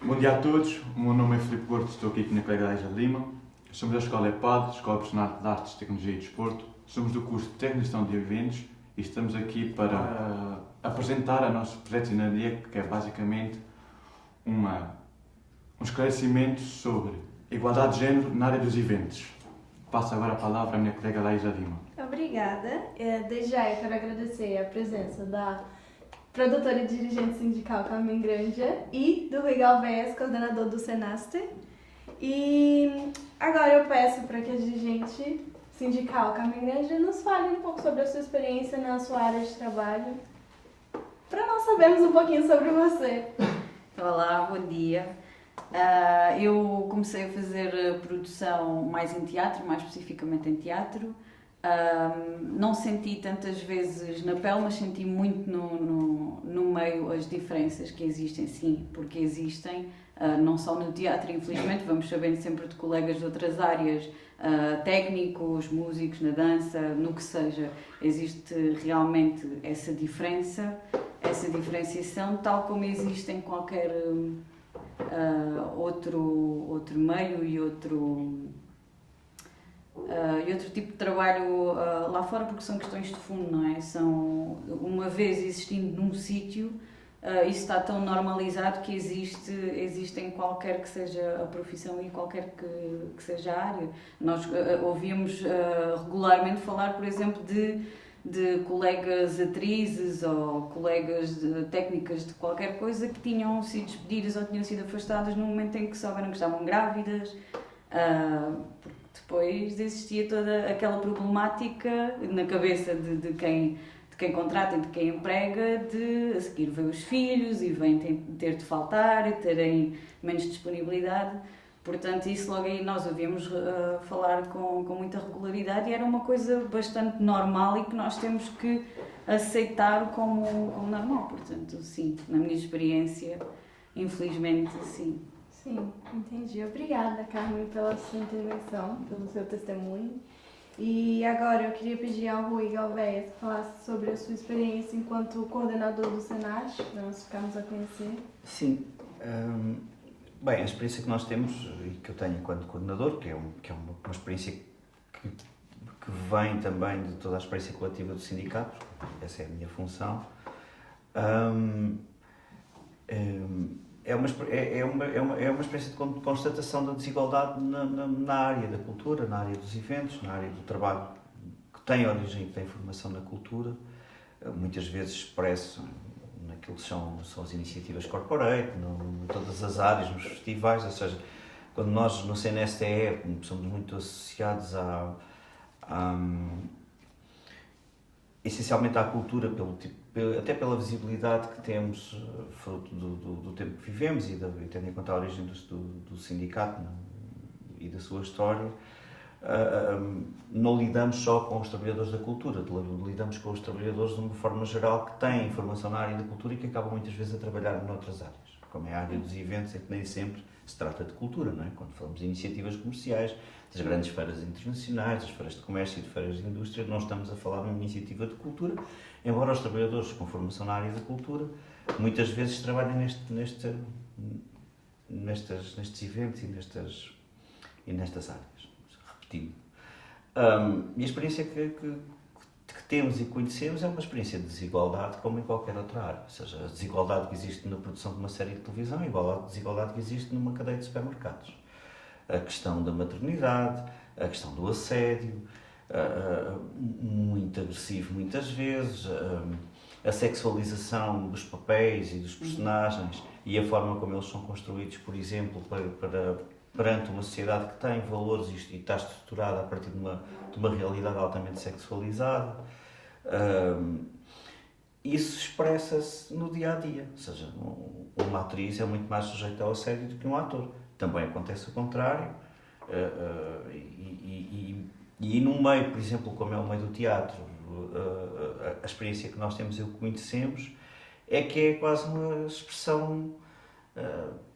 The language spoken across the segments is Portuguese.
Bom dia a todos, o meu nome é Filipe Gordo, estou aqui na Colega Laísa de Lima. Somos da Escola EPAD, Escola Profissional de Artes, Tecnologia e Desporto. Somos do curso de Técnico de Gestão de Eventos e estamos aqui para apresentar o nosso projeto de Inadia, que é basicamente um esclarecimento sobre igualdade de género na área dos eventos. Passo agora a palavra à minha colega Laísa Lima. Obrigada. Desde já eu quero agradecer a presença da produtora e dirigente sindical Carmen Granja e do Rui Galvez, coordenador do Senaster. E agora eu peço para que a dirigente sindical Carmen Granja nos fale um pouco sobre a sua experiência na sua área de trabalho, para nós sabermos um pouquinho sobre você. Olá, bom dia. Eu comecei a fazer produção mais em teatro, mais especificamente em teatro. Não senti tantas vezes na pele, mas senti muito no meio as diferenças que existem, sim, porque existem, não só no teatro, infelizmente, vamos sabendo sempre de colegas de outras áreas, técnicos, músicos, na dança, no que seja, existe realmente essa diferença, essa diferenciação, tal como existe em qualquer outro meio e outro tipo de trabalho lá fora, porque são questões de fundo, não é? Uma vez existindo num sítio, isso está tão normalizado que existe em qualquer que seja a profissão e qualquer que seja a área. Nós ouvíamos regularmente falar, por exemplo, de colegas atrizes ou colegas técnicas de qualquer coisa que tinham sido despedidas ou tinham sido afastadas no momento em que souberam que estavam grávidas, porque depois existia toda aquela problemática na cabeça de quem contrata e de quem emprega, de a seguir ver os filhos e vêm ter de faltar, terem menos disponibilidade. Portanto, isso logo aí nós ouvíamos falar com muita regularidade e era uma coisa bastante normal e que nós temos que aceitar como normal. Portanto, sim, na minha experiência, infelizmente, sim. Sim, entendi. Obrigada, Carmen, pela sua intervenção, pelo seu testemunho. E agora eu queria pedir ao Rui Galvez que falasse sobre a sua experiência enquanto coordenador do Senat, para nós ficarmos a conhecer. Sim. Bem, a experiência que nós temos e que eu tenho enquanto coordenador, que é uma experiência que vem também de toda a experiência coletiva do sindicato, essa é a minha função, é uma experiência de constatação da desigualdade na área da cultura, na área dos eventos, na área do trabalho que tem origem e que tem formação na cultura, muitas vezes expresso naquilo que são as iniciativas corporate, em todas as áreas, nos festivais, ou seja, quando nós no CNSTE somos muito associados essencialmente à cultura, até pela visibilidade que temos, fruto do tempo que vivemos e tendo em conta a origem do sindicato e da sua história, não lidamos só com os trabalhadores da cultura, lidamos com os trabalhadores de uma forma geral que têm formação na área da cultura e que acabam muitas vezes a trabalhar noutras áreas, como é a área dos eventos, em que nem sempre se trata de cultura, não é? Quando falamos de iniciativas comerciais, das grandes feiras internacionais, das feiras de comércio e de feiras de indústria, não estamos a falar de uma iniciativa de cultura, embora os trabalhadores com formação na área da cultura muitas vezes trabalhem nestes eventos e nestas áreas. Repetindo. E a experiência que temos e conhecemos é uma experiência de desigualdade como em qualquer outra área, ou seja, a desigualdade que existe na produção de uma série de televisão é igual à desigualdade que existe numa cadeia de supermercados. A questão da maternidade, a questão do assédio, muito agressivo muitas vezes, a sexualização dos papéis e dos personagens e a forma como eles são construídos, por exemplo, perante uma sociedade que tem valores e está estruturada a partir de uma realidade altamente sexualizada. Isso expressa-se no dia-a-dia, ou seja, uma atriz é muito mais sujeita ao assédio do que um ator. Também acontece o contrário. E num meio, por exemplo, como é o meio do teatro, a experiência que nós temos e o que conhecemos é que é quase uma expressão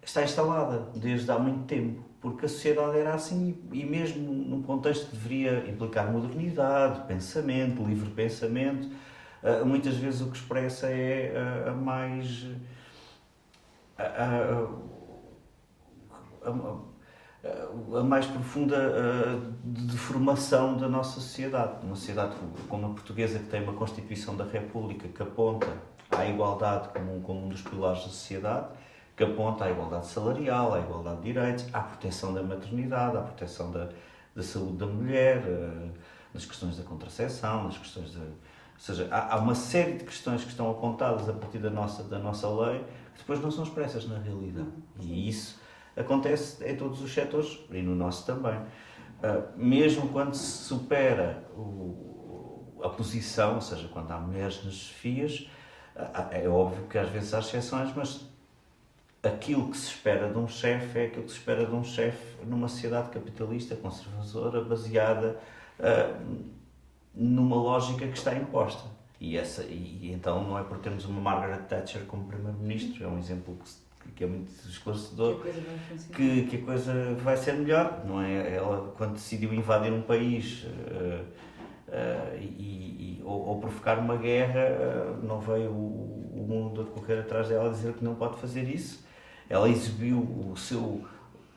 que está instalada desde há muito tempo, porque a sociedade era assim e mesmo num contexto que deveria implicar modernidade, pensamento, livre pensamento, muitas vezes o que expressa é a mais profunda de formação da nossa sociedade. Uma sociedade como a portuguesa, que tem uma Constituição da República que aponta à igualdade como um dos pilares da sociedade, que aponta à igualdade salarial, à igualdade de direitos, à proteção da maternidade, à proteção da saúde da mulher, nas questões da contracepção, nas questões ou seja, há uma série de questões que estão apontadas a partir da nossa lei que depois não são expressas na realidade. E isso acontece em todos os setores e no nosso também. Mesmo quando se supera a posição, ou seja, quando há mulheres nas chefias, é óbvio que às vezes há exceções, mas aquilo que se espera de um chefe é aquilo que se espera de um chefe numa sociedade capitalista, conservadora, baseada numa lógica que está imposta. E então não é por termos uma Margaret Thatcher como Primeiro-Ministro, é um exemplo que é muito esclarecedor, que a coisa vai ser melhor. Não é? Ela, quando decidiu invadir um país ou provocar uma guerra, não veio o mundo a correr atrás dela a dizer que não pode fazer isso. Ela exibiu o seu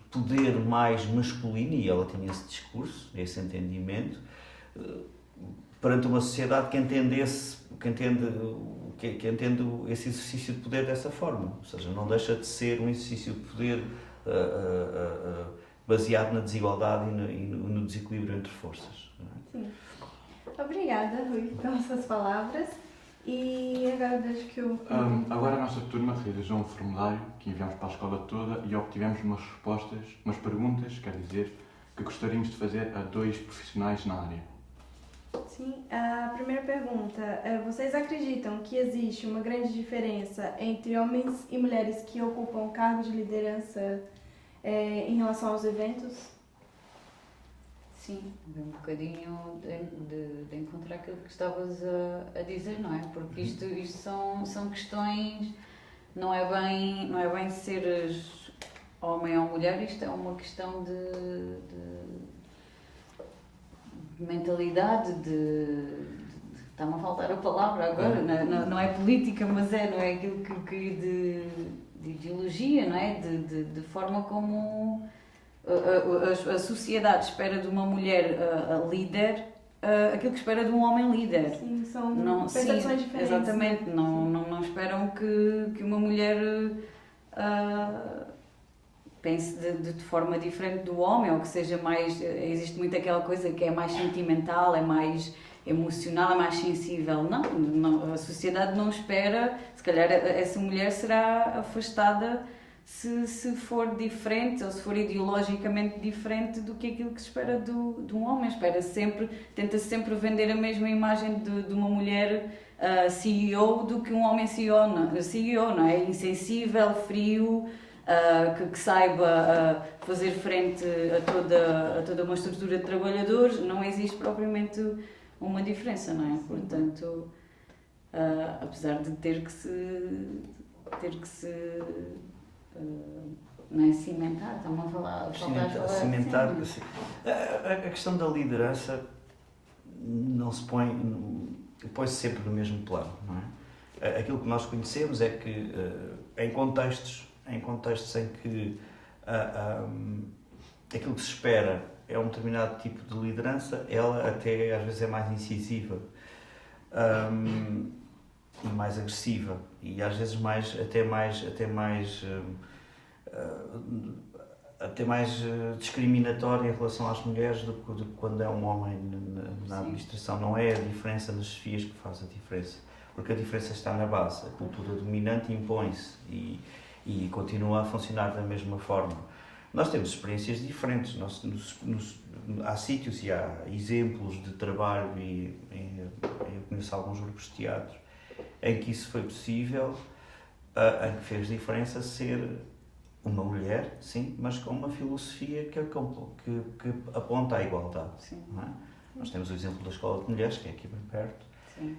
poder mais masculino, e ela tinha esse discurso, esse entendimento, perante uma sociedade que entende esse exercício de poder dessa forma. Ou seja, não deixa de ser um exercício de poder baseado na desigualdade e no desequilíbrio entre forças. Sim. Obrigada, Rui, pelas suas palavras. E agora deixo que eu... Agora a nossa turma realizou um formulário que enviámos para a escola toda e obtivemos umas perguntas, quer dizer, que gostaríamos de fazer a 2 profissionais na área. Sim, a primeira pergunta, vocês acreditam que existe uma grande diferença entre homens e mulheres que ocupam cargos de liderança em relação aos eventos? Sim, um bocadinho de encontrar aquilo que estavas a dizer, não é? Porque isto são questões, não é bem seres homem ou mulher, isto é uma questão de mentalidade, está-me a faltar a palavra agora, não é política, mas não é aquilo que de ideologia, não é? De forma como a sociedade espera de uma mulher líder aquilo que espera de um homem líder. Sim, são percepções diferentes. Exatamente, não esperam que uma mulher pense de forma diferente do homem, ou que seja mais... Existe muito aquela coisa que é mais sentimental, é mais emocional, é mais sensível. Não, a sociedade não espera... Se calhar essa mulher será afastada se for diferente, ou se for ideologicamente diferente do que aquilo que se espera de um homem. Tenta sempre vender a mesma imagem de uma mulher CEO do que um homem CEO, não é? Insensível, frio... que saiba fazer frente a toda uma estrutura de trabalhadores, não existe propriamente uma diferença, não é? Portanto, apesar de ter que se não é cimentar, estão a falar cimentar, assim. A questão da liderança não se põe-se sempre no mesmo plano, não é? Aquilo que nós conhecemos é que em contextos em que aquilo que se espera é um determinado tipo de liderança, ela até às vezes é mais incisiva e mais agressiva e às vezes até mais discriminatória em relação às mulheres do que quando é um homem na administração. Não é a diferença nas chefias que faz a diferença, porque a diferença está na base. A cultura dominante impõe-se e continua a funcionar da mesma forma. Nós temos experiências diferentes, há sítios e há exemplos de trabalho e eu conheço alguns grupos de teatro em que isso foi possível, em que fez diferença ser uma mulher, sim, mas com uma filosofia que aponta à igualdade. Não é? Nós temos o exemplo da Escola de Mulheres, que é aqui bem perto,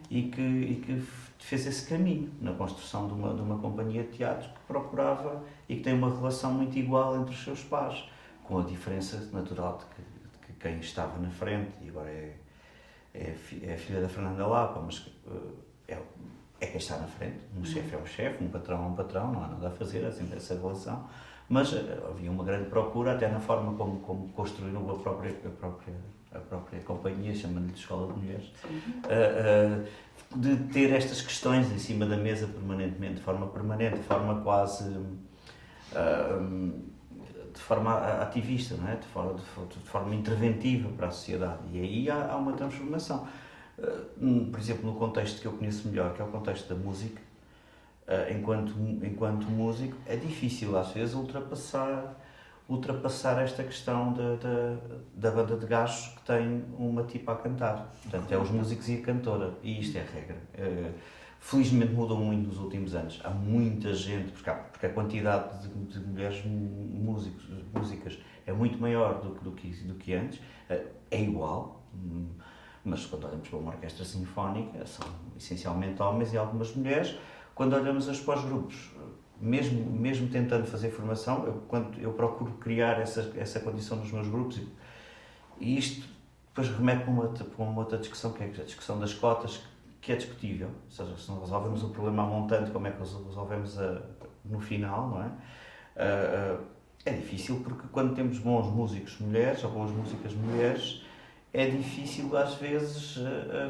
e que fez esse caminho na construção de uma companhia de teatro que procurava e que tem uma relação muito igual entre os seus pares, com a diferença natural de que quem estava na frente, e agora é a filha da Fernanda Lapa, mas é é quem está na frente. Um chefe é um chefe, um patrão é um patrão, não há nada a fazer, há sempre essa relação. Mas havia uma grande procura, até na forma como construíram a própria companhia, chamando-lhe de Escola de Mulheres, de ter estas questões em cima da mesa permanentemente, de forma permanente, de forma quase... de forma ativista, não é? De forma interventiva para a sociedade. E aí há uma transformação. Por exemplo, no contexto que eu conheço melhor, que é o contexto da música, enquanto músico, é difícil às vezes ultrapassar esta questão da banda de gajos que tem uma tipa a cantar. Portanto, é os músicos e a cantora. E isto é a regra. Felizmente mudou muito nos últimos anos. Há muita gente, porque a quantidade de mulheres músicas é muito maior do que antes. É igual, mas quando olhamos para uma orquestra sinfónica, são essencialmente homens e algumas mulheres. Quando olhamos para os grupos, mesmo tentando fazer formação, eu procuro criar essa condição nos meus grupos. E isto depois remete para uma outra discussão, que é a discussão das cotas, que é discutível. Ou seja, se não resolvemos o problema a montante, como é que resolvemos no final, não é? É difícil, porque quando temos bons músicos mulheres, ou boas músicas mulheres, é difícil às vezes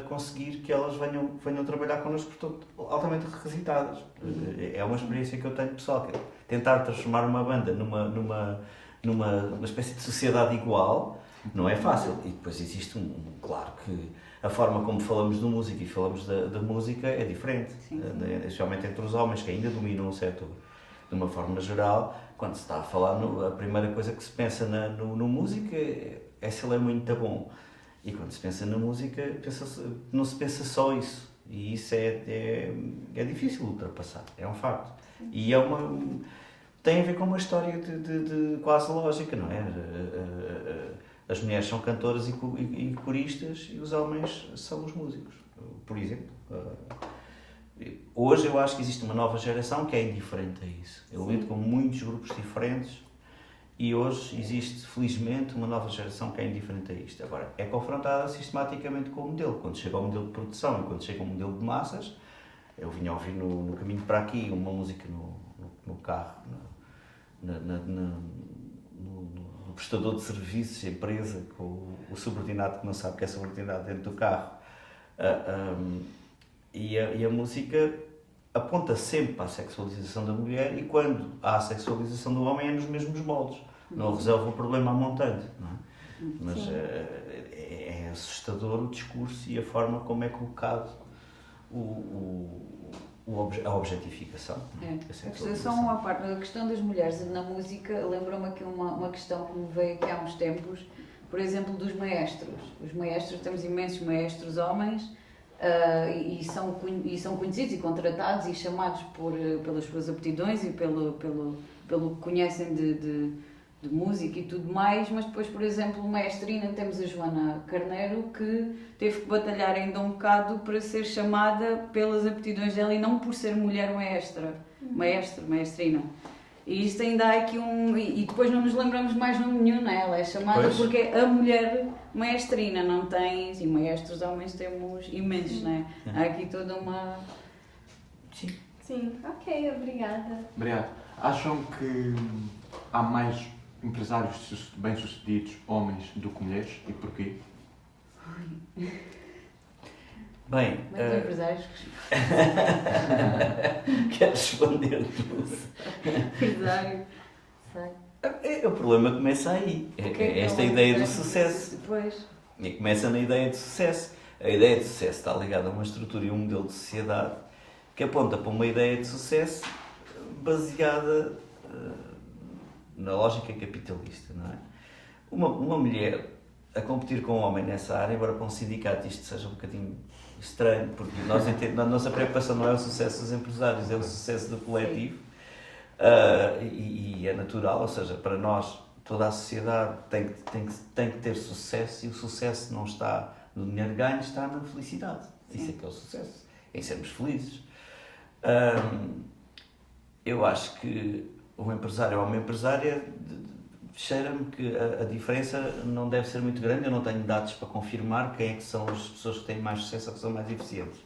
conseguir que elas venham trabalhar connosco, portanto, altamente requisitadas. É uma experiência que eu tenho pessoal, que é tentar transformar uma banda numa espécie de sociedade igual, não é fácil. E depois existe claro que a forma como falamos de música e falamos da música é diferente, especialmente entre os homens que ainda dominam o setor. De uma forma geral, quando se está a falar, a primeira coisa que se pensa no música é se ele é muito bom. E quando se pensa na música, não se pensa só isso. E isso é difícil ultrapassar, é um facto. E tem a ver com uma história de quase lógica, não é? As mulheres são cantoras e coristas e os homens são os músicos, por exemplo. Hoje eu acho que existe uma nova geração que é indiferente a isso. Eu lido com muitos grupos diferentes e hoje existe, felizmente, uma nova geração que é indiferente a isto. Agora, é confrontada sistematicamente com o modelo. Quando chega ao modelo de produção e quando chega ao modelo de massas, eu vinha a ouvir no caminho para aqui uma música no carro, no prestador de serviços, empresa, com o subordinado que não sabe que é subordinado dentro do carro. E a música aponta sempre para a sexualização da mulher, e quando há a sexualização do homem é nos mesmos moldes. Não resolve o problema a montante, não é? Mas é assustador o discurso e a forma como é colocado a objetificação. Só uma parte. A questão das mulheres na música, lembra-me aqui uma questão que me veio aqui há uns tempos, por exemplo, dos maestros. Os maestros, temos imensos maestros homens, e são conhecidos e contratados e chamados pelas suas aptidões e pelo que conhecem de música e tudo mais, mas depois, por exemplo, maestrina, temos a Joana Carneiro, que teve que batalhar ainda um bocado para ser chamada pelas aptidões dela e não por ser mulher maestrina. E isto ainda há aqui e depois não nos lembramos mais nome nenhum, não é? Ela é chamada porque é a mulher maestrina, não tem, e maestros homens temos imensos, não é? Há aqui toda uma... Sim, ok, obrigada. Obrigado. Acham que há mais empresários bem-sucedidos homens do que mulheres, e porquê? Bem, Mas empresários... Quero responder tudo. Empresário... O problema começa aí. Esta ideia do sucesso. Depois. E começa na ideia de sucesso. A ideia de sucesso está ligada a uma estrutura e um modelo de sociedade que aponta para uma ideia de sucesso baseada na lógica capitalista, não é? Uma mulher a competir com um homem nessa área, embora para um sindicato isto seja um bocadinho estranho, porque a nossa preocupação não é o sucesso dos empresários, é o sucesso do coletivo. E é natural, ou seja, para nós toda a sociedade tem que ter sucesso, e o sucesso não está no dinheiro ganho, está na felicidade. Isso é que é o sucesso, em sermos felizes. Eu acho que um empresário ou uma empresária, cheira-me que a diferença não deve ser muito grande. Eu não tenho dados para confirmar quem é que são as pessoas que têm mais sucesso ou que são mais eficientes.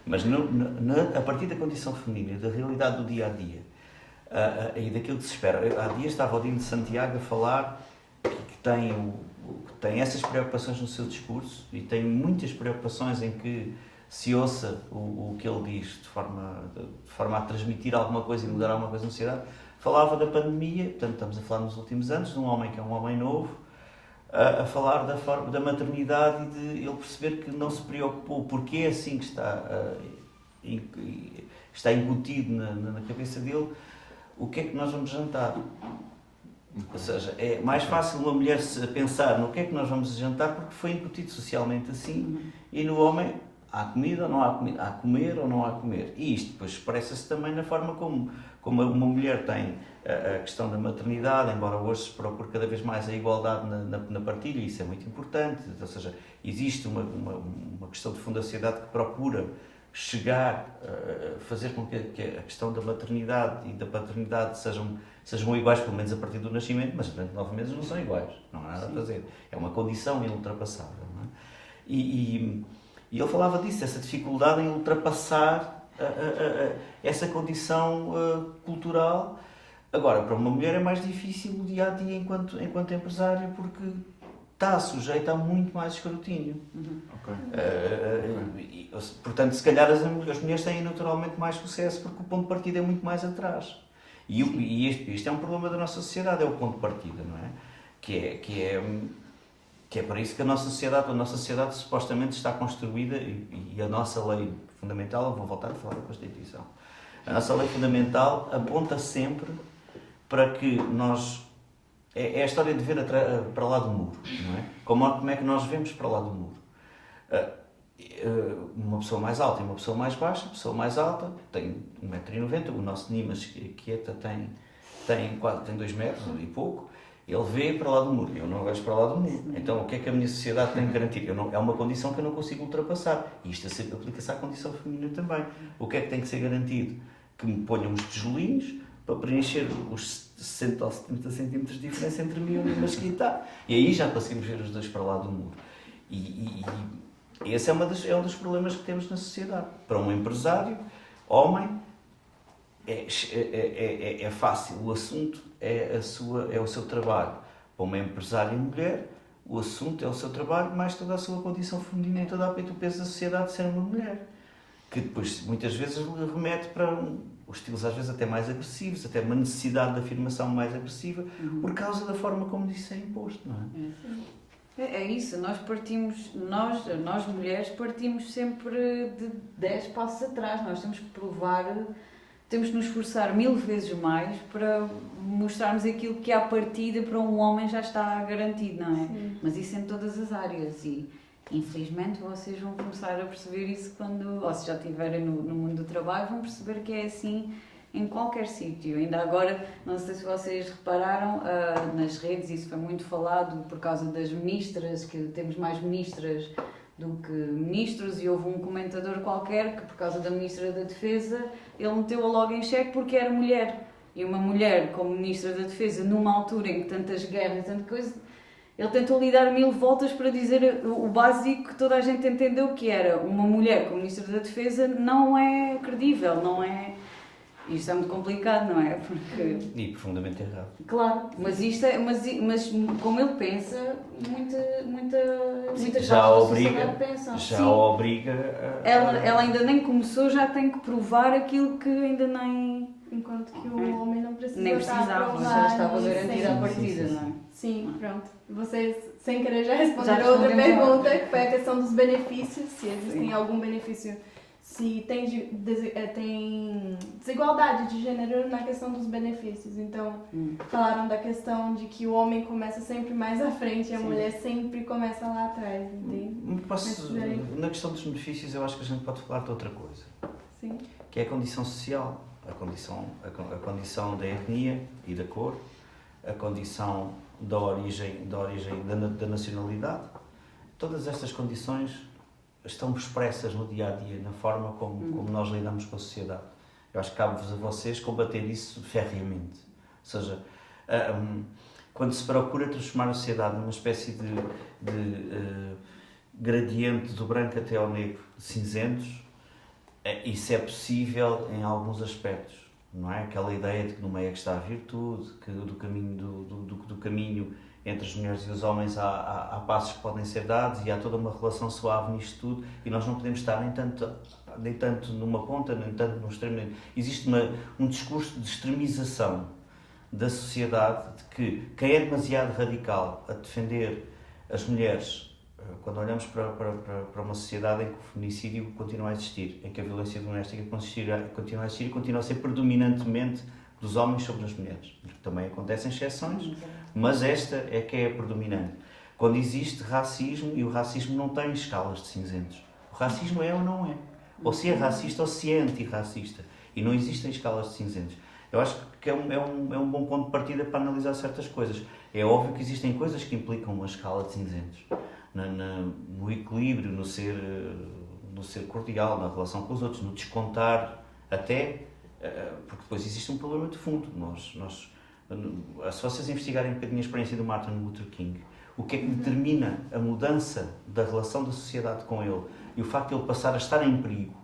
Mas a partir da condição feminina, da realidade do dia-a-dia e daquilo que se espera. Há dias estava o Dino de Santiago a falar que tem essas preocupações no seu discurso e tem muitas preocupações em que se ouça o que ele diz de forma a transmitir alguma coisa e mudar alguma coisa na sociedade. Falava da pandemia, portanto estamos a falar nos últimos anos, de um homem que é um homem novo, a falar da maternidade e de ele perceber que não se preocupou, porque é assim que está incutido na cabeça dele, o que é que nós vamos jantar. Ou seja, é mais fácil uma mulher pensar no que é que nós vamos jantar porque foi incutido socialmente assim, e no homem há comida ou não há comida, há comer ou não há comer. E isto depois expressa-se também na forma como uma mulher tem a questão da maternidade, embora hoje se procure cada vez mais a igualdade na partilha, isso é muito importante, ou seja, existe uma questão de fundo da sociedade que procura chegar a fazer com que a questão da maternidade e da paternidade sejam iguais, pelo menos a partir do nascimento, mas durante 9 meses não são iguais, não há nada a fazer. É uma condição inultrapassável. Não é? E ele falava disso, essa dificuldade em ultrapassar essa condição cultural. Agora, para uma mulher é mais difícil o dia-a-dia enquanto empresário, porque está sujeita a muito mais escrutínio. Okay. Portanto, se calhar as mulheres têm naturalmente mais sucesso porque o ponto de partida é muito mais atrás. E este é um problema da nossa sociedade, é o ponto de partida, não é? Que é para isso que a nossa sociedade supostamente está construída e a nossa lei fundamental, vou voltar a falar da Constituição, a nossa lei fundamental aponta sempre para que nós... É a história de ver para lá do muro, não é? Como é que nós vemos para lá do muro? Uma pessoa mais alta e uma pessoa mais baixa. A pessoa mais alta tem 1,90 m, o nosso Nimas Quieta tem 2 metros e pouco. Ele vê para lá do muro, eu não vejo para lá do muro. Então, o que é que a minha sociedade tem que garantir? É uma condição que eu não consigo ultrapassar. E isto aplica-se à condição feminina também. O que é que tem que ser garantido? Que me ponham uns tijolinhos para preencher os 60 ou 70 centímetros de diferença entre mim e o Nimas Quieta. E aí já conseguimos ver os dois para lá do muro. E esse é um dos problemas que temos na sociedade. Para um empresário, homem, é fácil, o assunto é o seu trabalho. Para uma empresária mulher, o assunto é o seu trabalho, mais toda a sua condição feminina e todo o peso da sociedade de ser uma mulher. Que depois, muitas vezes, remete para os estilos às vezes até mais agressivos, até uma necessidade de afirmação mais agressiva, por causa da forma como isso é imposto, não é? É isso, nós mulheres partimos sempre de 10 passos atrás, nós temos que provar, temos que nos esforçar 1000 vezes mais para mostrarmos aquilo que à partida para um homem já está garantido, não é? Sim. Mas isso em todas as áreas e infelizmente vocês vão começar a perceber isso ou se já estiverem no mundo do trabalho, vão perceber que é assim em qualquer sítio. Ainda agora, não sei se vocês repararam, nas redes, isso foi muito falado por causa das ministras, que temos mais ministras do que ministros, e houve um comentador qualquer que, por causa da Ministra da Defesa, ele meteu-a logo em xeque porque era mulher. E uma mulher como Ministra da Defesa, numa altura em que tantas guerras, tanta coisa, ele tentou lhe dar 1000 voltas para dizer o básico que toda a gente entendeu, que era uma mulher como Ministra da Defesa não é credível, não é... Isto é muito complicado, não é? Porque... E profundamente errado. Claro, mas como ele pensa, muitas já da sociedade pensam. Já a obriga a... Ela ainda nem começou, já tem que provar aquilo que ainda nem... Enquanto que o homem não precisa nem precisava, já estava garantida a partida, não é? Sim, pronto. Vocês, sem querer, já responderam outra pergunta, que foi a questão dos benefícios, se existem algum benefício, se tem desigualdade de gênero na questão dos benefícios. Então, falaram da questão de que o homem começa sempre mais à frente e a mulher sempre começa lá atrás, entende? Na questão dos benefícios, eu acho que a gente pode falar de outra coisa. Sim. Que é a condição social, a condição da etnia e da cor, a condição da origem da nacionalidade. Todas estas condições estão expressas no dia-a-dia, na forma como nós lidamos com a sociedade. Eu acho que cabe-vos a vocês combater isso ferreamente. Ou seja, quando se procura transformar a sociedade numa espécie de gradiente do branco até ao negro, cinzentos, Isso é possível em alguns aspectos, não é? Aquela ideia de que no meio é que está a virtude, que do caminho entre as mulheres e os homens há passos que podem ser dados e há toda uma relação suave nisto tudo, e nós não podemos estar nem tanto numa ponta, nem tanto no extremo. Existe um discurso de extremização da sociedade, de que quem é demasiado radical a defender as mulheres, quando olhamos para uma sociedade em que o feminicídio continua a existir, em que a violência doméstica continua a existir e continua a ser predominantemente dos homens sobre as mulheres. Também acontecem exceções, mas esta é que é a predominante. Quando existe racismo, e o racismo não tem escalas de cinzentos. O racismo é ou não é. Ou se é racista ou se é antirracista. E não existem escalas de cinzentos. Eu acho que é um bom ponto de partida para analisar certas coisas. É óbvio que existem coisas que implicam uma escala de cinzentos. No equilíbrio, no ser cordial, na relação com os outros, no descontar até, porque depois existe um problema de fundo. Se vocês investigarem um bocadinho a experiência do Martin Luther King, o que é que determina a mudança da relação da sociedade com ele e o facto de ele passar a estar em perigo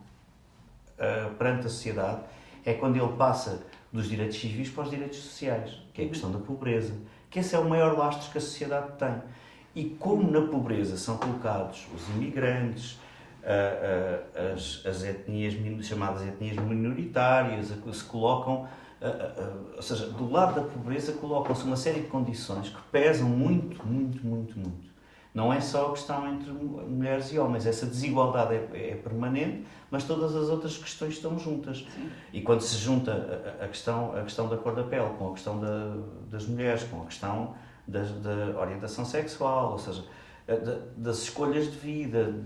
perante a sociedade, é quando ele passa dos direitos civis para os direitos sociais, que é a questão da pobreza, que esse é o maior lastro que a sociedade tem. E como na pobreza são colocados os imigrantes, as etnias chamadas etnias minoritárias, se colocam, ou seja, do lado da pobreza colocam-se uma série de condições que pesam muito, muito, muito, muito. Não é só a questão entre mulheres e homens, essa desigualdade é permanente, mas todas as outras questões estão juntas. Sim. E quando se junta a questão da cor da pele com a questão das mulheres, com a questão da orientação sexual, ou seja, das escolhas de vida,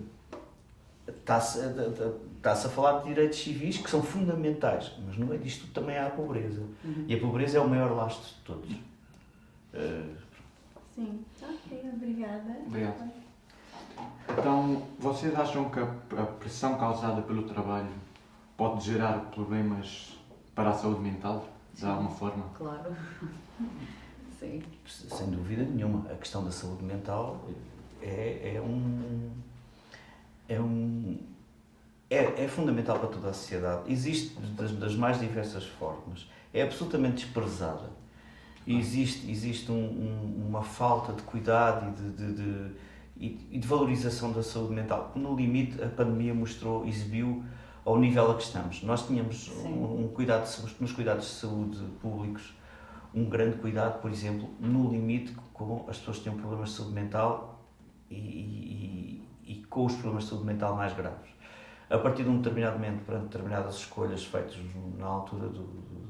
está-se a falar de direitos civis que são fundamentais, mas no meio disto tudo também há a pobreza. E a pobreza é o maior lastro de todos. Sim, ok, obrigada. Obrigado. Então, vocês acham que a pressão causada pelo trabalho pode gerar problemas para a saúde mental, de alguma forma? Claro. Sim. Sem dúvida nenhuma. A questão da saúde mental é fundamental para toda a sociedade. Existe das mais diversas formas. É absolutamente desprezada. Existe uma falta de cuidado e de valorização da saúde mental. No limite, a pandemia exibiu ao nível a que estamos. Nós tínhamos nos cuidados de saúde públicos, um grande cuidado, por exemplo, no limite com as pessoas que tinham problemas de saúde mental e com os problemas de saúde mental mais graves. A partir de um determinado momento, perante determinadas escolhas feitas na altura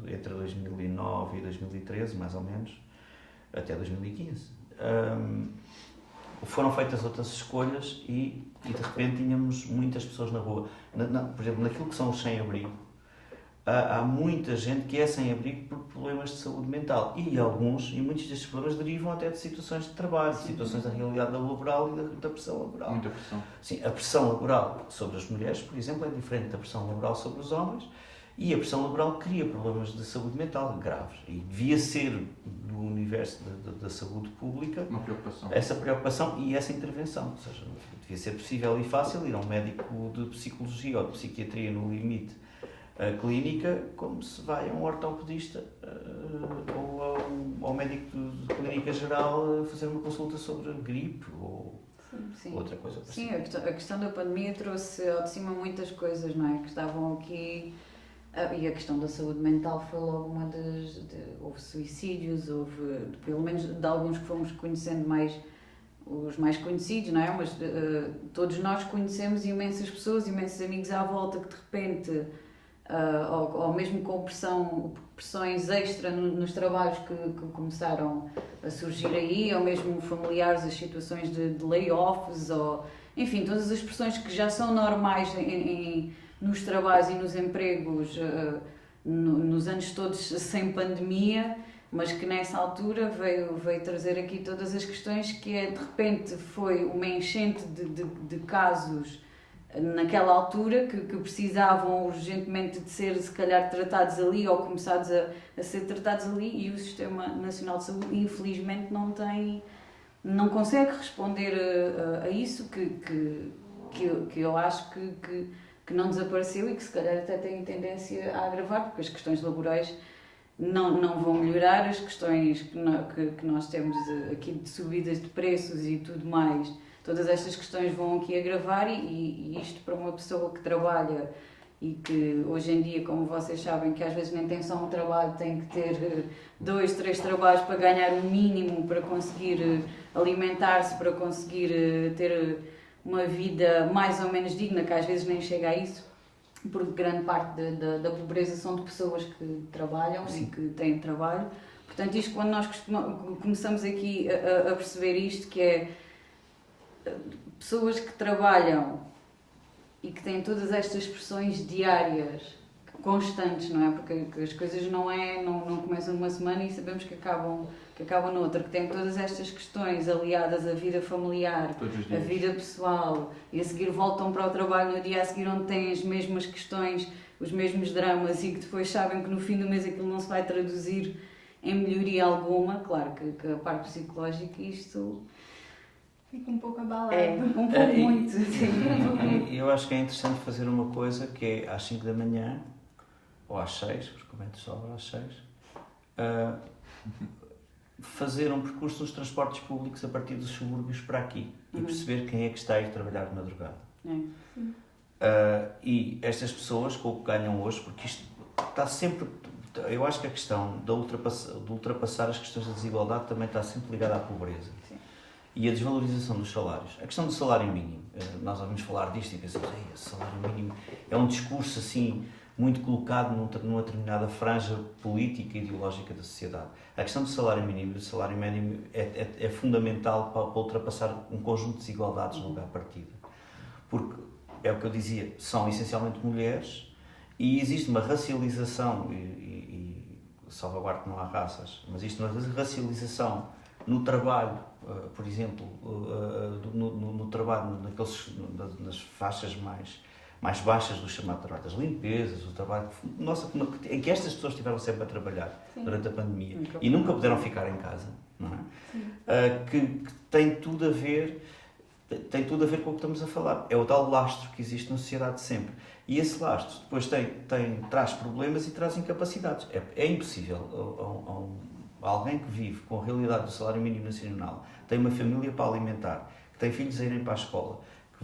entre 2009 e 2013, mais ou menos, até 2015, foram feitas outras escolhas e de repente tínhamos muitas pessoas na rua. Por exemplo, naquilo que são os sem-abrigo, há muita gente que é sem-abrigo por problemas de saúde mental e muitos destes problemas derivam até de situações de trabalho, de situações da realidade laboral e da pressão laboral. Muita pressão. Sim, a pressão laboral sobre as mulheres, por exemplo, é diferente da pressão laboral sobre os homens e a pressão laboral cria problemas de saúde mental graves e devia ser do universo da saúde pública Uma preocupação. essa preocupação e essa intervenção, ou seja, devia ser possível e fácil ir a um médico de psicologia ou de psiquiatria no limite clínica, como se vai a um ortopedista ou ao médico de clínica geral fazer uma consulta sobre gripe ou Sim. outra coisa. Sim, a questão da pandemia trouxe ao de cima muitas coisas, não é? Que estavam aqui. E a questão da saúde mental foi logo uma houve suicídios, houve, pelo menos de alguns que fomos conhecendo os mais conhecidos, não é? Mas todos nós conhecemos imensas pessoas, imensos amigos à volta que de repente, ou mesmo com pressões extra nos trabalhos que começaram a surgir aí, ou mesmo familiares, as situações de layoffs, ou enfim, todas as pressões que já são normais nos trabalhos e nos empregos nos anos todos sem pandemia, mas que nessa altura veio trazer aqui todas as questões que de repente foi uma enchente de casos naquela altura que precisavam urgentemente de ser se calhar tratados ali ou começados a ser tratados ali, e o Sistema Nacional de Saúde infelizmente não consegue responder a isso que eu acho que que não desapareceu e que se calhar até tem tendência a agravar, porque as questões laborais não vão melhorar, as questões que nós temos aqui de subidas de preços e tudo mais, todas estas questões vão aqui agravar e isto para uma pessoa que trabalha e que hoje em dia, como vocês sabem, que às vezes nem tem só um trabalho, tem que ter 2, 3 trabalhos para ganhar o mínimo, para conseguir alimentar-se, para conseguir ter uma vida mais ou menos digna, que às vezes nem chega a isso, porque grande parte da pobreza são de pessoas que trabalham e que têm trabalho. Portanto, isto quando nós começamos aqui a perceber isto, que é pessoas que trabalham e que têm todas estas pressões diárias, constantes, não é? Porque as coisas não começam numa semana e sabemos que acabam noutra, que têm todas estas questões aliadas à vida familiar, à vida pessoal, e a seguir voltam para o trabalho no dia a seguir onde têm as mesmas questões, os mesmos dramas, e que depois sabem que no fim do mês aquilo não se vai traduzir em melhoria alguma. Claro que a parte psicológica, isto fica um pouco abalado. um pouco muito. E eu acho que é interessante fazer uma coisa que é às 5 da manhã, ou às 6, porque comento só às 6, fazer um percurso nos transportes públicos a partir dos subúrbios para aqui e perceber quem é que está a ir trabalhar de madrugada. E estas pessoas, com o que ganham hoje, porque isto está sempre... Eu acho que a questão de ultrapassar as questões da desigualdade também está sempre ligada à pobreza. Sim. E a desvalorização dos salários. A questão do salário mínimo, nós ouvimos falar disto e pensamos, o salário mínimo é um discurso assim muito colocado numa determinada franja política e ideológica da sociedade. A questão do salário mínimo e do salário mínimo é fundamental para ultrapassar um conjunto de desigualdades no lugar de partida. Porque, é o que eu dizia, são essencialmente mulheres e existe uma racialização, e salvaguardo que não há raças, mas existe uma racialização no trabalho, por exemplo, no trabalho nas faixas mais baixas do chamado trabalho das limpezas, o trabalho em que estas pessoas estiveram sempre a trabalhar durante a pandemia e nunca puderam ficar em casa, não é? Que tem tudo a ver com o que estamos a falar. É o tal lastro que existe na sociedade sempre. E esse lastro depois traz problemas e traz incapacidades. É impossível alguém que vive com a realidade do salário mínimo nacional, tem uma família para alimentar, que tem filhos a irem para a escola,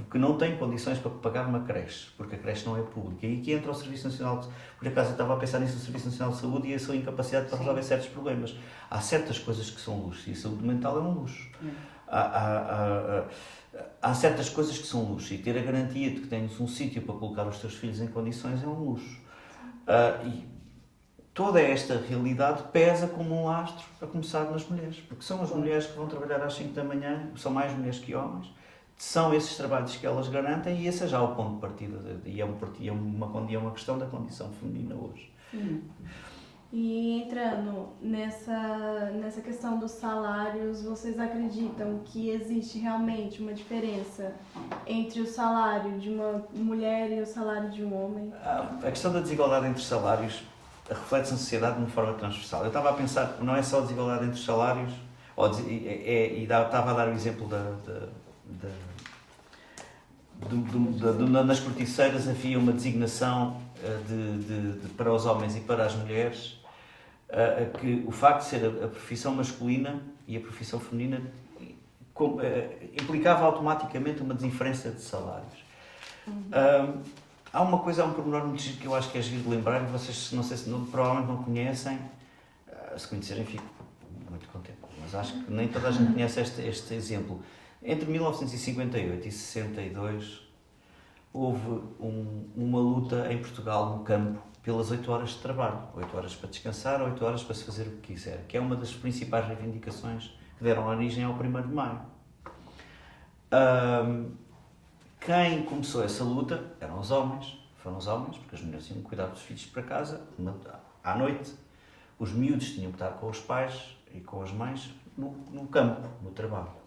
que não tem condições para pagar uma creche, porque a creche não é pública, e que entra o Serviço Nacional de... Por acaso eu estava a pensar nisso, o Serviço Nacional de Saúde e a sua incapacidade para resolver certos problemas. Há certas coisas que são luxo, e a saúde mental é um luxo. Há certas coisas que são luxo, e ter a garantia de que tens um sítio para colocar os teus filhos em condições é um luxo. E toda esta realidade pesa como um lastro, a começar nas mulheres, porque são as mulheres que vão trabalhar às 5 da manhã, são mais mulheres que homens, são esses trabalhos que elas garantem e esse é já o ponto de partida, e é uma questão da condição feminina hoje. E entrando nessa questão dos salários, vocês acreditam que existe realmente uma diferença entre o salário de uma mulher e o salário de um homem? A questão da desigualdade entre salários reflete-se na sociedade de uma forma transversal. Eu estava a pensar, não é só a desigualdade entre salários, estava a dar o exemplo nas corticeiras havia uma designação para os homens e para as mulheres, que o facto de ser a profissão masculina e a profissão feminina implicava automaticamente uma diferença de salários. Há um pormenor muito giro que eu acho que é giro de lembrar, e vocês provavelmente não conhecem, se conhecerem fico muito contente, mas acho que nem toda a gente conhece este exemplo. Entre 1958 e 62 houve uma luta em Portugal, no campo, pelas 8 horas de trabalho. 8 horas para descansar, 8 horas para se fazer o que quiser, que é uma das principais reivindicações que deram origem ao 1º de Maio. Quem começou essa luta foram os homens, porque as mulheres tinham que cuidar dos filhos para casa, à noite. Os miúdos tinham que estar com os pais e com as mães no campo, no trabalho.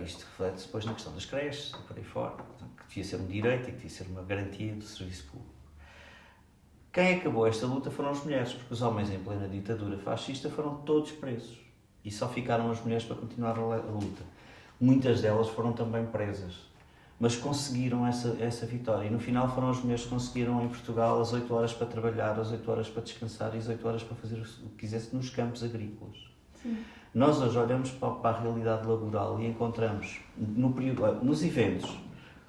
Isto reflete-se depois na questão das creches e por aí fora, que devia ser um direito e que devia ser uma garantia do serviço público. Quem acabou esta luta foram as mulheres, porque os homens em plena ditadura fascista foram todos presos e só ficaram as mulheres para continuar a luta. Muitas delas foram também presas. mas conseguiram essa vitória. E no final foram as mulheres que conseguiram em Portugal as 8 horas para trabalhar, as 8 horas para descansar e as 8 horas para fazer o que quisesse nos campos agrícolas. Sim. Nós hoje olhamos para a realidade laboral e encontramos nos eventos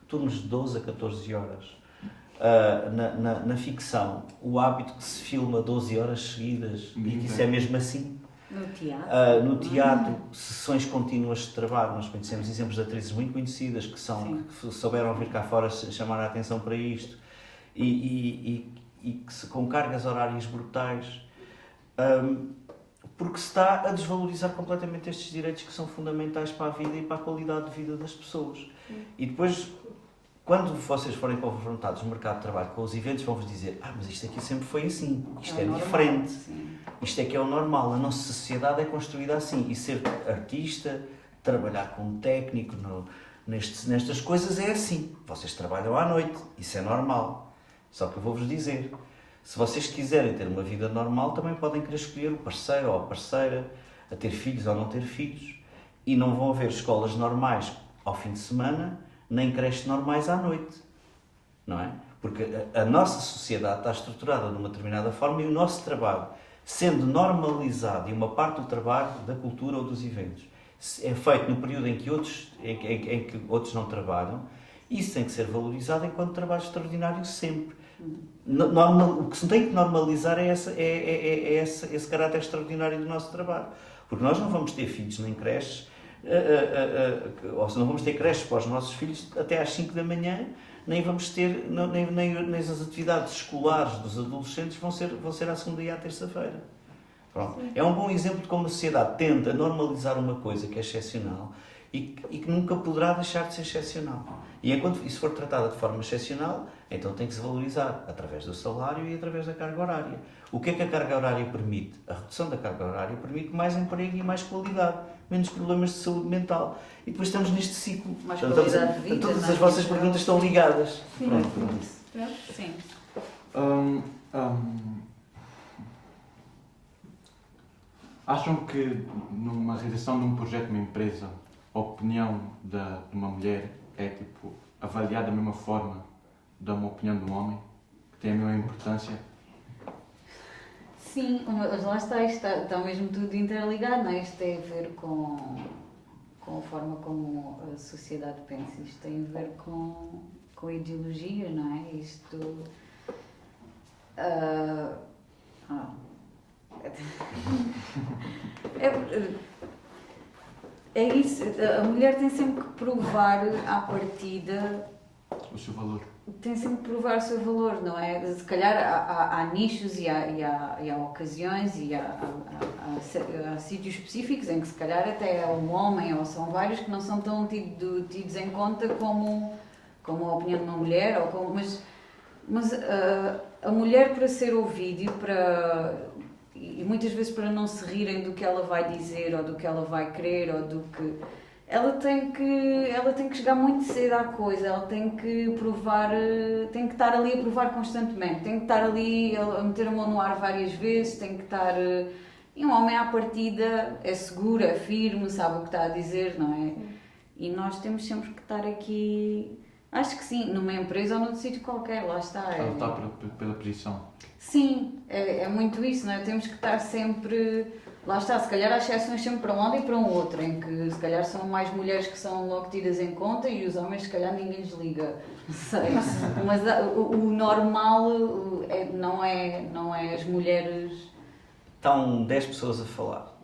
turnos de 12 a 14 horas. Na ficção, o hábito que se filma 12 horas seguidas e que isso é mesmo assim. No teatro? No teatro, sessões contínuas de trabalho. Nós conhecemos exemplos de atrizes muito conhecidas que souberam vir cá fora chamar a atenção para isto e com cargas horárias brutais, porque se está a desvalorizar completamente estes direitos que são fundamentais para a vida e para a qualidade de vida das pessoas. E depois, quando vocês forem confrontados no mercado de trabalho com os eventos, vão-vos dizer: mas isto aqui sempre foi assim, isto é diferente, isto é que é o normal, a nossa sociedade é construída assim. E ser artista, trabalhar como técnico nestas coisas é assim. Vocês trabalham à noite, isso é normal. Só que eu vou-vos dizer, se vocês quiserem ter uma vida normal, também podem querer escolher o parceiro ou a parceira, a ter filhos ou não ter filhos. E não vão haver escolas normais ao fim de semana, nem creches normais à noite, não é? Porque a nossa sociedade está estruturada de uma determinada forma e o nosso trabalho, sendo normalizado e uma parte do trabalho, da cultura ou dos eventos, é feito no período em que outros não trabalham, isso tem que ser valorizado enquanto trabalho extraordinário sempre. O que se tem que normalizar é esse caráter extraordinário do nosso trabalho. Porque nós não vamos ter filhos nem creches, ou se não vamos ter creches para os nossos filhos até às 5 da manhã, nem vamos ter, nem as atividades escolares dos adolescentes vão ser à segunda e à terça-feira. Pronto. É um bom exemplo de como a sociedade tenta normalizar uma coisa que é excepcional e que nunca poderá deixar de ser excepcional. E enquanto isso for tratada de forma excepcional, então tem que se valorizar através do salário e através da carga horária. O que é que a carga horária permite? A redução da carga horária permite mais emprego e mais qualidade, menos problemas de saúde mental. E depois estamos neste ciclo. Mais qualidade de vida. Todas as vossas perguntas estão ligadas. Sim. Pronto. Sim. Acham que numa realização de um projeto, numa empresa, a opinião de uma mulher é avaliada da mesma forma da uma opinião de um homem? Que tem a mesma importância? Sim, mas lá está mesmo tudo interligado, não é? Isto tem a ver com a forma como a sociedade pensa, isto tem a ver com a ideologia, não é? Isto... É isso, a mulher tem sempre que provar à partida O seu valor. tem sempre que provar o seu valor, não é? Se calhar há nichos e há ocasiões e há sítios específicos em que se calhar até é um homem ou são vários que não são tão tidos em conta como a opinião de uma mulher, mas a mulher, para ser ouvida e muitas vezes para não se rirem do que ela vai dizer ou do que ela vai querer ou do que... Ela tem que chegar muito cedo à coisa, ela tem que provar, tem que estar ali a provar constantemente, tem que estar ali a meter a mão no ar várias vezes, tem que estar... E um homem à partida é seguro, é firme, sabe o que está a dizer, não é? E nós temos sempre que estar aqui, acho que sim, numa empresa ou noutro sítio qualquer, lá está. A lutar pela posição. Sim, é muito isso, não é? Temos que estar sempre... Lá está, se calhar há exceções sempre para um lado e para um outro, em que se calhar são mais mulheres que são logo tidas em conta e os homens se calhar ninguém lhes liga. Não sei, mas o normal não é as mulheres... Estão 10 pessoas a falar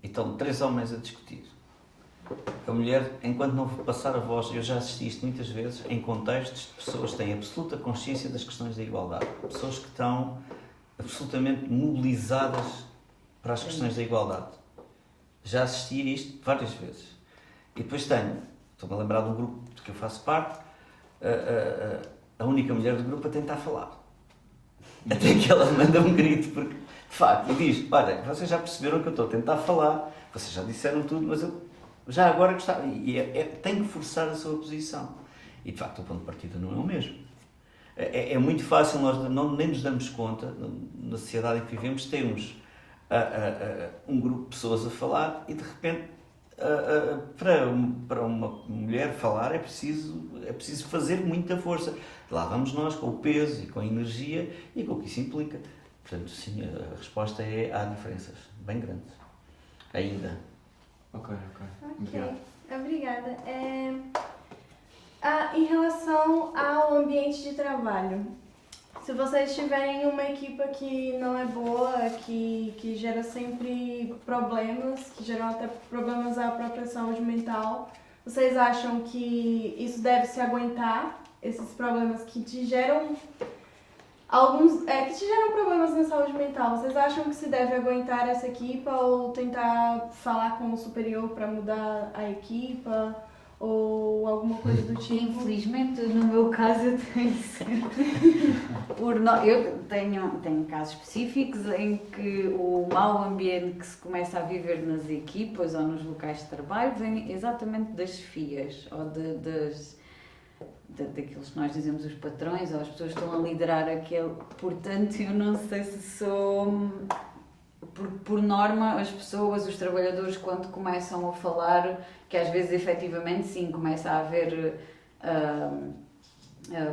e estão 3 homens a discutir. A mulher, enquanto não passar a voz, eu já assisti isto muitas vezes, em contextos de pessoas que têm absoluta consciência das questões da igualdade. Pessoas que estão absolutamente mobilizadas para as questões da igualdade. Já assisti a isto várias vezes. E depois estou-me a lembrar de um grupo de que eu faço parte, a única mulher do grupo a tentar falar. Até que ela manda um grito, porque, de facto, e diz: olha, vocês já perceberam que eu estou a tentar falar, vocês já disseram tudo, mas eu já agora gostava. E tem que forçar a sua posição. E, de facto, o ponto de partida não é o mesmo. É muito fácil, nós nem nos damos conta, na sociedade em que vivemos, temos um grupo de pessoas a falar e, de repente, para uma mulher falar é preciso fazer muita força. Lá vamos nós com o peso e com a energia e com o que isso implica. Portanto, sim, a resposta é: há diferenças bem grandes. Ainda. Ok. Obrigado. Obrigada. Em relação ao ambiente de trabalho, se vocês tiverem uma equipa que não é boa, que gera sempre problemas, que geram até problemas à própria saúde mental, vocês acham que isso deve se aguentar, esses problemas que te geram problemas na saúde mental? Vocês acham que se deve aguentar essa equipa ou tentar falar com o superior para mudar a equipa ou alguma coisa do tipo? Infelizmente, no meu caso, eu tenho sempre. Eu tenho casos específicos em que o mau ambiente que se começa a viver nas equipas ou nos locais de trabalho vem exatamente das chefias ou daqueles que nós dizemos os patrões ou as pessoas que estão a liderar aquele. Portanto, eu não sei se sou. Por norma, as pessoas, os trabalhadores, quando começam a falar, que às vezes efetivamente sim, começa a haver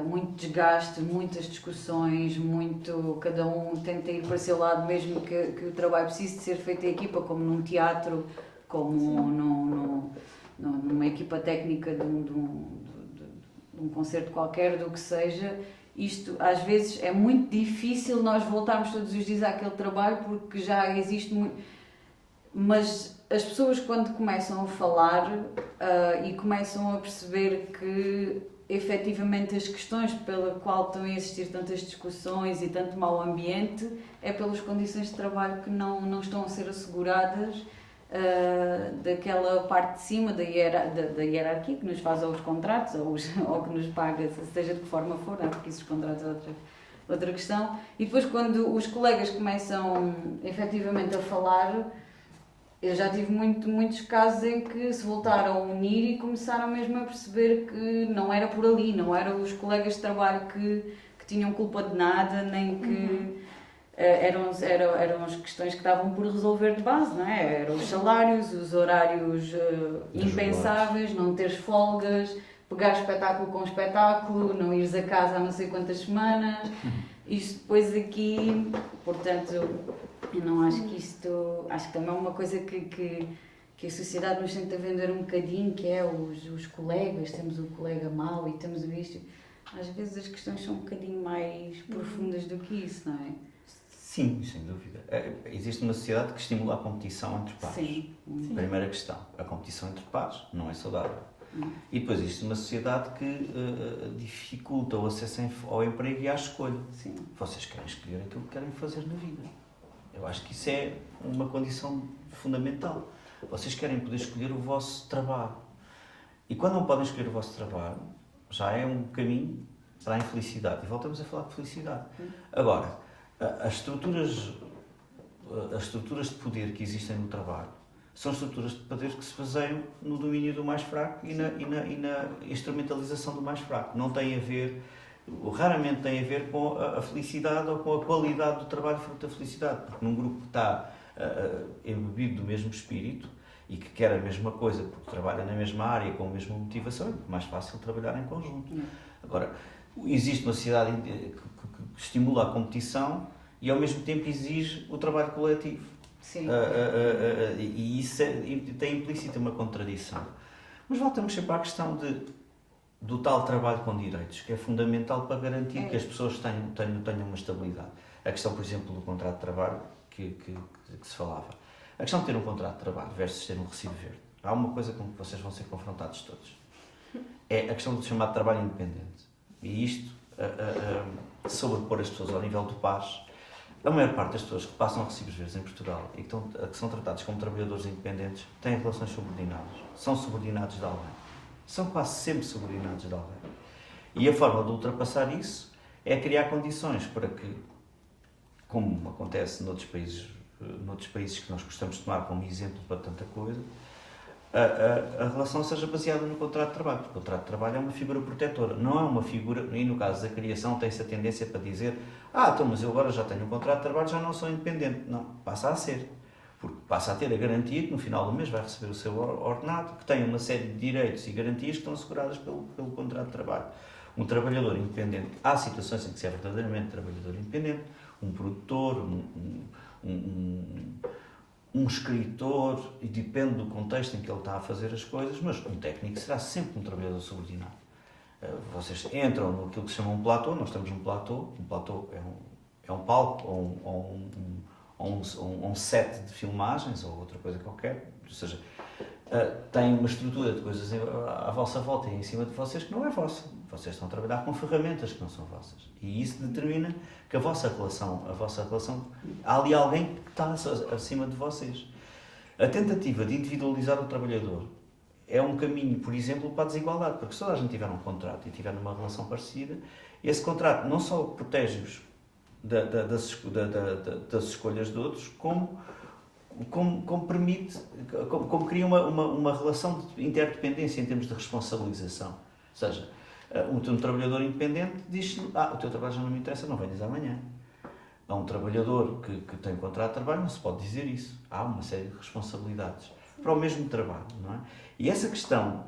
muito desgaste, muitas discussões, cada um tenta ir para o seu lado, mesmo que o trabalho precise de ser feito em equipa, como num teatro, como numa equipa técnica de um concerto qualquer, do que seja. Isto, às vezes, é muito difícil nós voltarmos todos os dias àquele trabalho porque já existe muito. Mas as pessoas, quando começam a falar e começam a perceber que, efetivamente, as questões pela qual estão a existir tantas discussões e tanto mau ambiente é pelas condições de trabalho que não estão a ser asseguradas daquela parte de cima da hierarquia que nos faz os contratos ou que nos paga, seja de que forma for, porque esses contratos é outra questão. E depois, quando os colegas começam efetivamente a falar, eu já tive muitos casos em que se voltaram a unir e começaram mesmo a perceber que não era por ali, não eram os colegas de trabalho que tinham culpa de nada, nem que eram as questões que estavam por resolver de base, não é? Eram os salários, os horários impensáveis, não teres folgas, pegar espetáculo com espetáculo, não ires a casa há não sei quantas semanas. Isto depois aqui, portanto, eu não acho que isto... Acho que também é uma coisa que a sociedade nos tenta vender um bocadinho, que é os colegas, temos o colega mau e temos o isto. Às vezes as questões são um bocadinho mais profundas do que isso, não é? Sim, sem dúvida. Existe uma sociedade que estimula a competição entre pares. Sim. Primeira questão, a competição entre pares não é saudável. E depois existe uma sociedade que dificulta o acesso ao emprego e à escolha. Sim. Vocês querem escolher aquilo que querem fazer na vida. Eu acho que isso é uma condição fundamental. Vocês querem poder escolher o vosso trabalho. E quando não podem escolher o vosso trabalho, já é um caminho para a infelicidade. E voltamos a falar de felicidade. Agora, as estruturas de poder que existem no trabalho são estruturas de poder que se baseiam no domínio do mais fraco e na instrumentalização do mais fraco. Não tem a ver, raramente tem a ver com a felicidade ou com a qualidade do trabalho fruto da felicidade. Porque num grupo que está embebido do mesmo espírito e que quer a mesma coisa porque trabalha na mesma área com a mesma motivação, é muito mais fácil trabalhar em conjunto. Agora, existe uma sociedade que estimula a competição e ao mesmo tempo exige o trabalho coletivo. Sim. E isso tem implícita uma contradição. Mas voltamos sempre à questão do tal trabalho com direitos, que é fundamental para garantir que as pessoas tenham uma estabilidade. A questão, por exemplo, do contrato de trabalho que se falava. A questão de ter um contrato de trabalho versus ter um recibo verde. Há uma coisa com que vocês vão ser confrontados todos. É a questão do chamado trabalho independente. E isto, sobrepor as pessoas ao nível do pares. A maior parte das pessoas que passam recibos verdes em Portugal e que são tratados como trabalhadores independentes têm relações subordinadas. São subordinados de alguém. São quase sempre subordinados de alguém. E a forma de ultrapassar isso é criar condições para que, como acontece noutros países que nós gostamos de tomar como exemplo para tanta coisa, a relação seja baseada no contrato de trabalho. Porque o contrato de trabalho é uma figura protetora, não é uma figura, e no caso da criação tem-se a tendência para dizer então, mas eu agora já tenho um contrato de trabalho, já não sou independente. Não, passa a ser. porque passa a ter a garantia que no final do mês vai receber o seu ordenado, que tem uma série de direitos e garantias que estão asseguradas pelo contrato de trabalho. Um trabalhador independente, há situações em que se é verdadeiramente trabalhador independente, um produtor, um escritor, e depende do contexto em que ele está a fazer as coisas, mas um técnico será sempre um trabalhador subordinado. Vocês entram naquilo que se chama um platô, nós temos um platô é um palco ou um set de filmagens ou outra coisa qualquer, ou seja, tem uma estrutura de coisas à vossa volta e em cima de vocês que não é vossa. Vocês estão a trabalhar com ferramentas que não são vossas. E isso determina que a vossa relação, há ali alguém que está acima de vocês. A tentativa de individualizar o trabalhador é um caminho, por exemplo, para a desigualdade, porque se toda a gente tiver um contrato e tiver numa relação parecida, esse contrato não só protege-os das escolhas de outros, como permite, como cria uma relação de interdependência em termos de responsabilização. Ou seja, um trabalhador independente diz-lhe, o teu trabalho já não me interessa, não venhas amanhã. A um trabalhador que tem contrato de trabalho não se pode dizer isso. Há uma série de responsabilidades para o mesmo trabalho, não é? E essa questão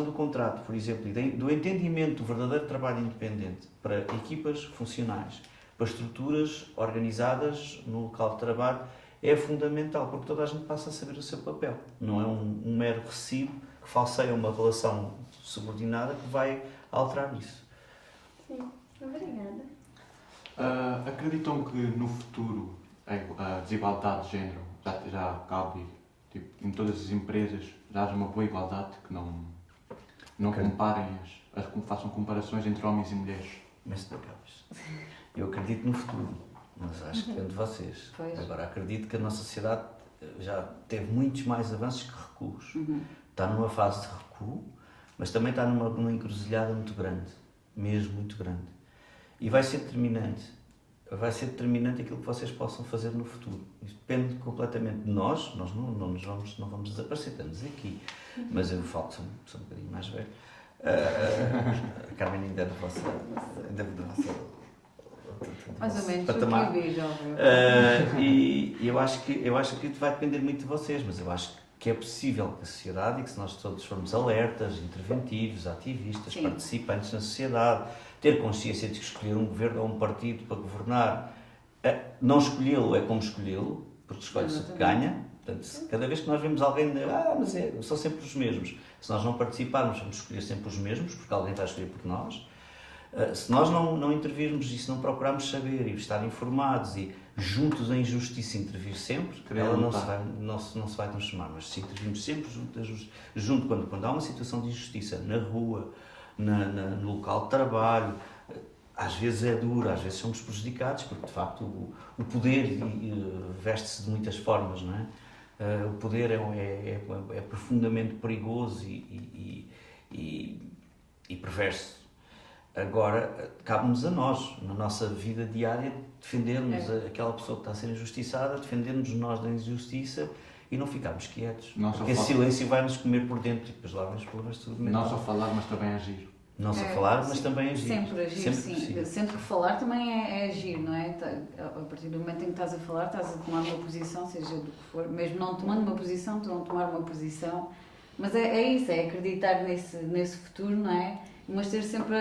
do contrato, por exemplo, e do entendimento do verdadeiro trabalho independente para equipas funcionais, para estruturas organizadas no local de trabalho, é fundamental, porque toda a gente passa a saber o seu papel. Não é um mero recibo que falseia uma relação subordinada que vai alterar isso. Sim, obrigada. Acreditam que no futuro a desigualdade de género já cabe, em todas as empresas, já haja uma boa igualdade, que não comparem, façam comparações entre homens e mulheres? Mas não acabas. Eu acredito no futuro, mas acho que depende de vocês. Pois. Agora, acredito que a nossa sociedade já teve muitos mais avanços que recuos. Está numa fase de recuo, mas também está numa encruzilhada muito grande, mesmo muito grande. E vai ser determinante aquilo que vocês possam fazer no futuro. Isto depende completamente de nós não vamos desaparecer, estamos aqui. Mas eu falo, sou um bocadinho mais velho. A Carmen ainda é da vossa mais ou menos, patamar. o que eu vejo. E eu acho que vai depender muito de vocês, mas eu acho que é possível que a sociedade, e que se nós todos formos alertas, interventivos, ativistas, Sim. participantes na sociedade, ter consciência de que escolher um governo ou um partido para governar, não escolhê-lo é como escolhê-lo, porque escolhe-se o que ganha. Portanto, cada vez que nós vemos alguém dizer, mas são sempre os mesmos, se nós não participarmos, vamos escolher sempre os mesmos, porque alguém vai escolher por nós. Se nós não intervirmos e se não procurarmos saber e estar informados e juntos em justiça intervir sempre, ela não se vai transformar. Mas se intervirmos sempre junto quando há uma situação de injustiça na rua, no local de trabalho, às vezes é duro, às vezes somos prejudicados, porque de facto o poder veste-se de muitas formas, não é? O poder é profundamente perigoso e perverso. Agora, cabe-nos a nós, na nossa vida diária, defendermos aquela pessoa que está a ser injustiçada, defendermos nós da injustiça e não ficarmos quietos. Porque esse silêncio vai nos comer por dentro e depois lá vem os problemas de saúde mental. Não só falar, mas também agir. Não só falar, mas também agir. Sempre agir, sim. Sempre que falar também é agir, não é? A partir do momento em que estás a falar, estás a tomar uma posição, seja do que for, mesmo não tomando uma posição, estão a tomar uma posição. Mas é isso, é acreditar nesse futuro, não é? Mas ter sempre,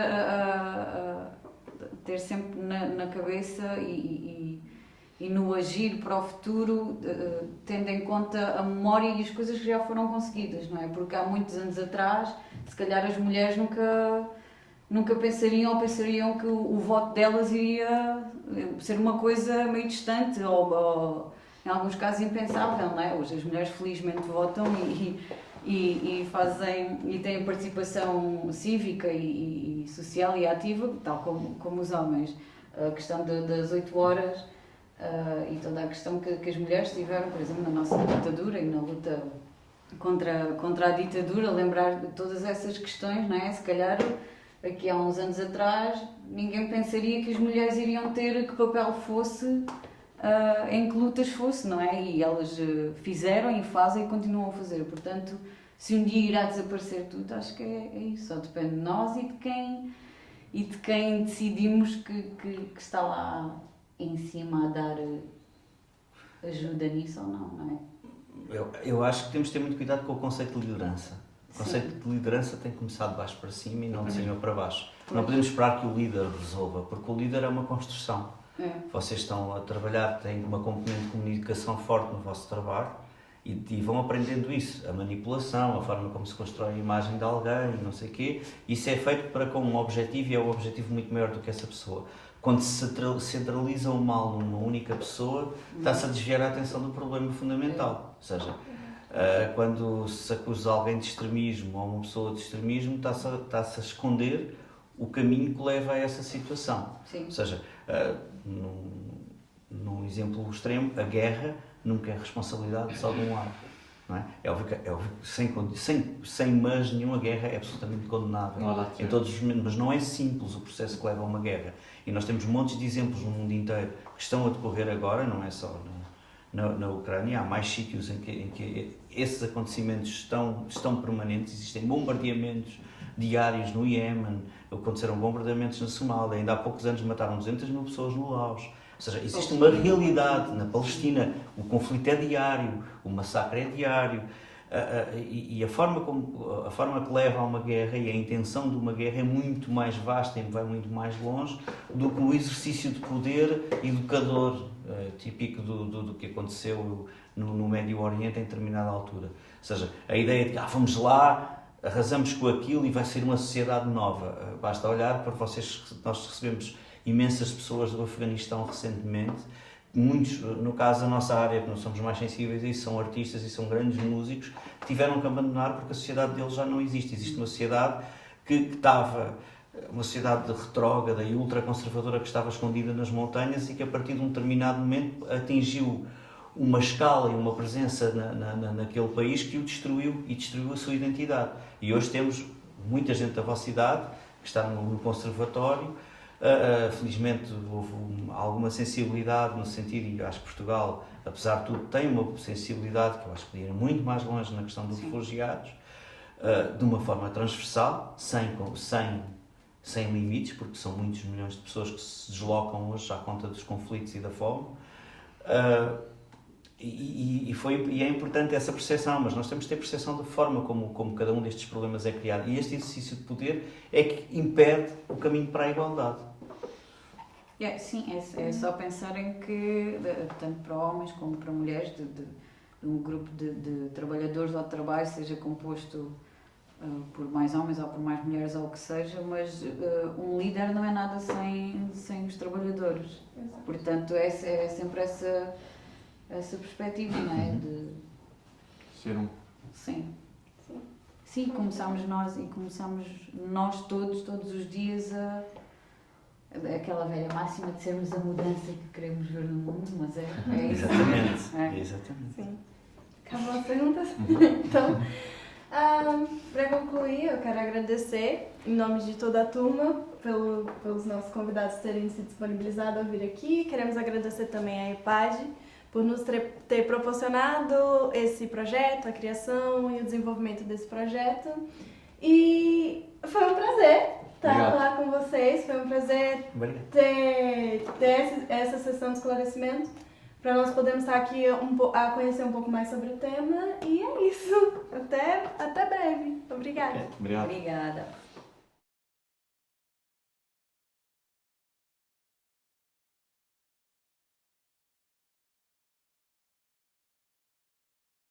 ter sempre na cabeça e no agir para o futuro, tendo em conta a memória e as coisas que já foram conseguidas, não é? Porque há muitos anos atrás, se calhar as mulheres nunca pensariam que o voto delas iria ser uma coisa meio distante ou em alguns casos impensável, não é? Hoje as mulheres felizmente votam e fazem e têm participação cívica e social e ativa, tal como os homens. A questão das 8 horas e toda a questão que as mulheres tiveram, por exemplo, na nossa ditadura e na luta contra a ditadura, lembrar de todas essas questões, não é? Se calhar aqui há uns anos atrás ninguém pensaria que as mulheres iriam ter que papel fosse em que lutas fosse, não é? E elas fizeram e fazem e continuam a fazer. Portanto, se um dia irá desaparecer tudo, acho que é isso. Só depende de nós e de quem decidimos que está lá em cima a ajuda nisso ou não é? Eu acho que temos de ter muito cuidado com o conceito de liderança. O conceito de liderança tem que começar de baixo para cima e não de cima para baixo. Não podemos esperar que o líder resolva, porque o líder é uma construção. Vocês estão a trabalhar, têm uma componente de comunicação forte no vosso trabalho e vão aprendendo isso, a manipulação, a forma como se constrói a imagem de alguém, não sei o quê. Isso é feito para com um objetivo e é um objetivo muito maior do que essa pessoa. Quando se centraliza o mal numa única pessoa, está-se a desviar a atenção do problema fundamental. Ou seja, quando se acusa alguém de extremismo ou uma pessoa de extremismo, está-se a esconder o caminho que leva a essa situação. Sim. Ou seja, num exemplo extremo, a guerra nunca é responsabilidade só de um lado. Não é? É óbvio que sem mas nenhuma guerra é absolutamente condenável em todos os momentos, mas não é simples o processo que leva a uma guerra. E nós temos montes de exemplos no mundo inteiro que estão a decorrer agora, não é só na Ucrânia, há mais sítios em que esses acontecimentos estão permanentes, existem bombardeamentos diários no Iémen, aconteceram bombardeamentos na Somália, ainda há poucos anos mataram 200 mil pessoas no Laos. Ou seja, existe uma realidade na Palestina, o conflito é diário, o massacre é diário, e a forma que leva a uma guerra e a intenção de uma guerra é muito mais vasta e vai muito mais longe do que o exercício de poder educador típico do que aconteceu no Médio Oriente em determinada altura. Ou seja, a ideia de que vamos lá, arrasamos com aquilo e vai ser uma sociedade nova. Basta olhar para vocês, nós recebemos imensas pessoas do Afeganistão recentemente, muitos, no caso da nossa área, que nós somos mais sensíveis a isso, são artistas e são grandes músicos, que tiveram que abandonar porque a sociedade deles já não existe. Existe uma sociedade que estava, uma sociedade retrógrada e ultraconservadora que estava escondida nas montanhas e que a partir de um determinado momento atingiu uma escala e uma presença naquele país que o destruiu e destruiu a sua identidade. E hoje temos muita gente da vossa idade que está no conservatório. Felizmente houve alguma sensibilidade no sentido, e acho que Portugal, apesar de tudo, tem uma sensibilidade que eu acho que podia ir muito mais longe na questão dos refugiados, de uma forma transversal, sem limites, porque são muitos milhões de pessoas que se deslocam hoje à conta dos conflitos e da fome. E é importante essa percepção, mas nós temos de ter percepção da forma como cada um destes problemas é criado. E este exercício de poder é que impede o caminho para a igualdade. Sim, é só pensar em que, tanto para homens como para mulheres, de um grupo de trabalhadores ao trabalho, seja composto por mais homens ou por mais mulheres ou o que seja, mas um líder não é nada sem os trabalhadores. Exato. Portanto, é sempre essa perspectiva, não é? De ser um. Sim, começamos nós todos os dias aquela velha máxima de sermos a mudança que queremos ver no mundo, mas é isso. Exatamente. Exatamente. Sim. Acabou as perguntas? Então, para concluir, eu quero agradecer, em nome de toda a turma, pelos nossos convidados terem se disponibilizado a vir aqui. Queremos agradecer também à EPAD por nos ter proporcionado esse projeto, a criação e o desenvolvimento desse projeto. E foi um prazer estar lá com vocês, foi um prazer ter essa sessão de esclarecimento para nós podermos estar aqui a conhecer um pouco mais sobre o tema. E é isso. Até breve. Obrigada. Obrigado. Obrigada.